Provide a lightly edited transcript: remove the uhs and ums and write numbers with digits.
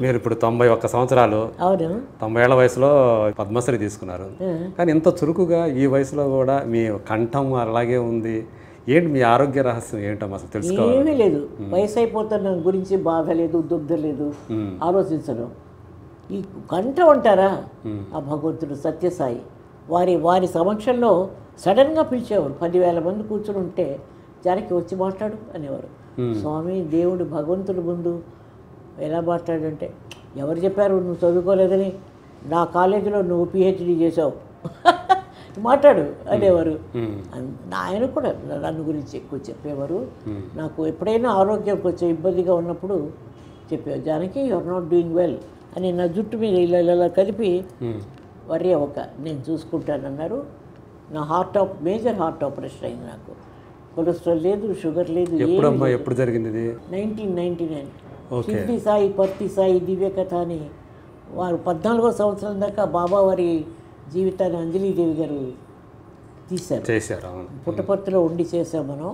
మీరు ఇప్పుడు 91 సంవత్సరాలు, అవును. 90 ఏళ్ల వయసులో పద్మశ్రీ తీసుకున్నారు. కానీ ఇంత చురుకుగా ఈ వయసులో కూడా మీ కంఠం అలాగే ఉంది. ఏంటి మీ ఆరోగ్య రహస్యం ఏంటమ్మా అసలు తెలుసుకోవాలి? ఏమీ లేదు. వయసు అయిపోతున్న గురించి బాధ లేదు, దుగ్ధ లేదు, ఆలోచించడం. ఈ కంఠ అంటారా, ఆ భగవంతుడు సత్యసాయి వారి సమక్షంలో సడన్గా పిలిచేవారు. 10,000 మంది కూర్చుని ఉంటే జానకి వచ్చి మాట్లాడు అనేవారు. స్వామి దేవుడు భగవంతుడి ముందు ఎలా మాట్లాడంటే, ఎవరు చెప్పారు నువ్వు చదువుకోలేదని, నా కాలేజీలో నువ్వు పిహెచ్డీ చేసావు మాట్లాడు అనేవారు. ఆయన కూడా నన్ను గురించి ఎక్కువ చెప్పేవారు. నాకు ఎప్పుడైనా ఆరోగ్యం కొంచెం ఇబ్బందిగా ఉన్నప్పుడు చెప్పేవారు, Janaki you are not doing well అని నా జుట్టు మీద ఇలా కలిపి వరి అవ్వక నేను చూసుకుంటానన్నారు. నా మేజర్ హార్ట్ ఆపరేషన్ అయింది. నాకు కొలెస్ట్రాల్ లేదు, షుగర్ లేదు. ఎప్పుడు జరిగింది ఇది? 1999. సిద్ధి సాయి, పర్తి సాయి దివ్య కథ అని వారు 14వ సంవత్సరం దాకా బాబా వారి జీవితాన్ని అంజలీదేవి గారు తీశారు. చేశారు. పుట్టపర్తిలో ఉండి చేసాం మనం.